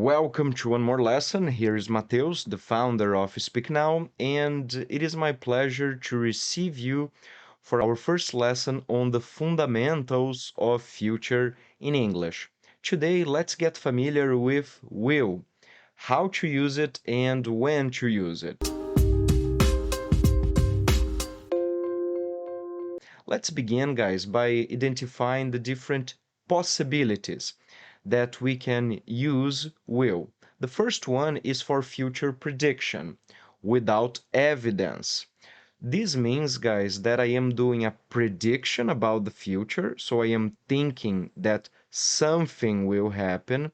Welcome to one more lesson. Here is Mateus, the founder of Speak Now, and it is my pleasure to receive you for our first lesson on the fundamentals of future in English. Today, let's get familiar with will, how to use it and when to use it. Let's begin, guys, by identifying the different possibilities that we can use will. The first one is for future prediction without evidence. This means, guys, that I am doing a prediction about the future, so I am thinking that something will happen,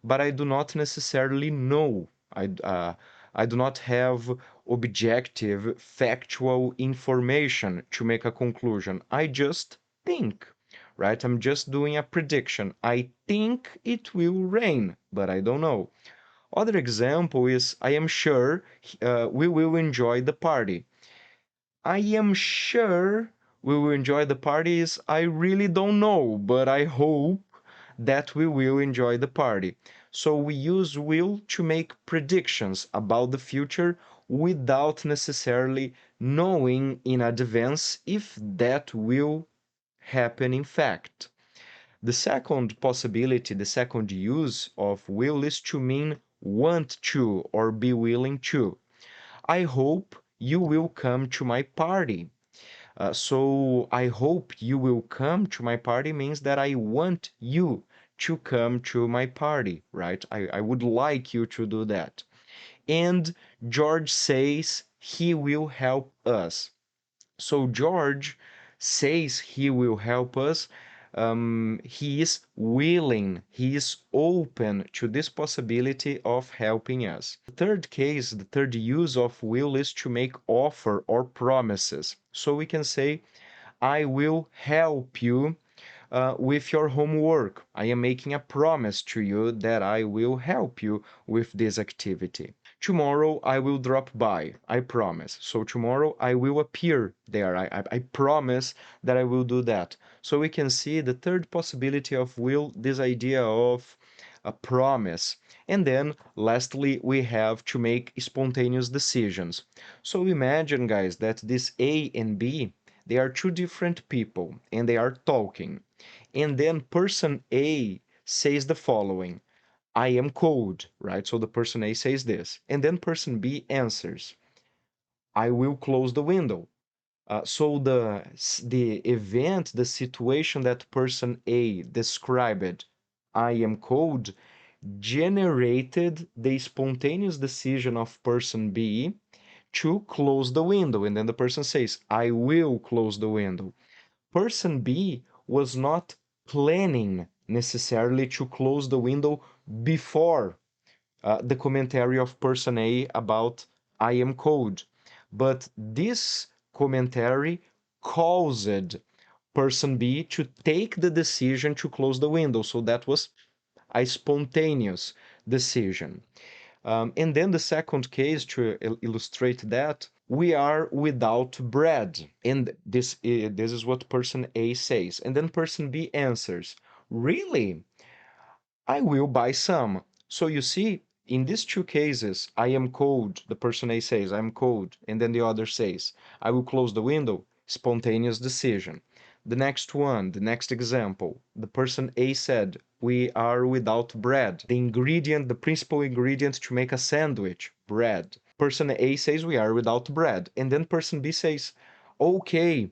but I do not necessarily know. I do not have objective, factual information to make a conclusion. I just think, right? I'm just doing a prediction. I think it will rain, but I don't know. Other example is I am sure we will enjoy the party. I am sure we will enjoy the parties. I really don't know, but I hope that we will enjoy the party. So we use will to make predictions about the future without necessarily knowing in advance if that will happen in fact. The second possibility, the second use of will is to mean want to or be willing to. I hope you will come to my party. So I hope you will come to my party means that I want you to come to my party, right? I would like you to do that. And George says he will help us. So George says he will help us. He is willing, he is open to this possibility of helping us. The third case, the third use of will is to make offer or promises. So we can say, I will help you with your homework. I am making a promise to you that I will help you with this activity. Tomorrow I will drop by, I promise. So tomorrow I will appear there. I promise that I will do that. So we can see the third possibility of will, this idea of a promise. And then lastly, we have to make spontaneous decisions. So imagine, guys, that this A and B, they are two different people and they are talking. And then person A says the following: I am cold, right? So the person A says this. And then person B answers, I will close the window. So the event, the situation that person A described, I am cold, generated the spontaneous decision of person B to close the window. And then the person says, I will close the window. Person B was not planning necessarily to close the window before the commentary of person A about I am cold. But this commentary caused person B to take the decision to close the window. So that was a spontaneous decision. And then the second case to illustrate that, we are without bread. And this is what person A says. And then person B answers, really? I will buy some. So you see, in these two cases, I am cold. The person A says, I'm cold. And then the other says, I will close the window. Spontaneous decision. The next one, the next example, the person A said, we are without bread. The ingredient, the principal ingredient to make a sandwich, bread. Person A says, we are without bread. And then person B says, okay,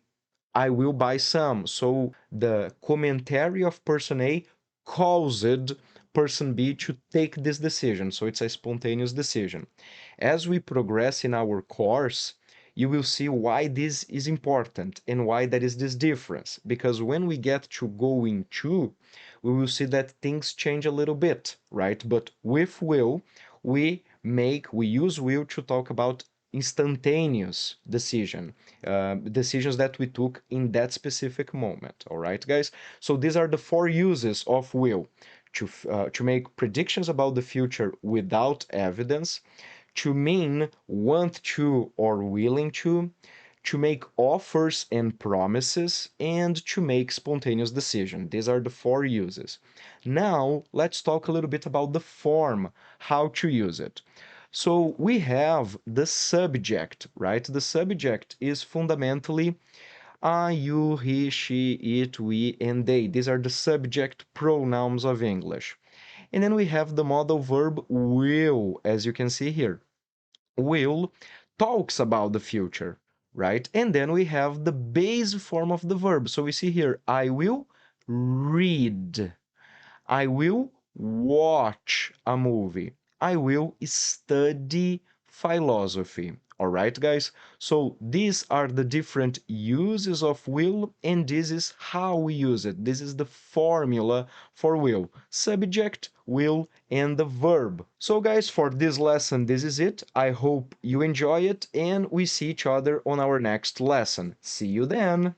I will buy some. So the commentary of person A caused person B to take this decision. So it's a spontaneous decision. As we progress in our course, you will see why this is important and why there is this difference. Because when we get to going to, we will see that things change a little bit, right? But with will, we use will to talk about instantaneous decisions that we took in that specific moment. All right, guys? So these are the four uses of will: to make predictions about the future without evidence, to mean want to or willing to make offers and promises, and to make spontaneous decision. These are the four uses. Now, let's talk a little bit about the form, how to use it. So we have the subject, right? The subject is fundamentally I, you, he, she, it, we, and they. These are the subject pronouns of English. And then we have the modal verb will, as you can see here. Will talks about the future, right? And then we have the base form of the verb. So we see here, I will read. I will watch a movie. I will study philosophy. All right, guys? So these are the different uses of will, and this is how we use it. This is the formula for will. Subject, will, and the verb. So guys, for this lesson, this is it. I hope you enjoy it, and we see each other on our next lesson. See you then!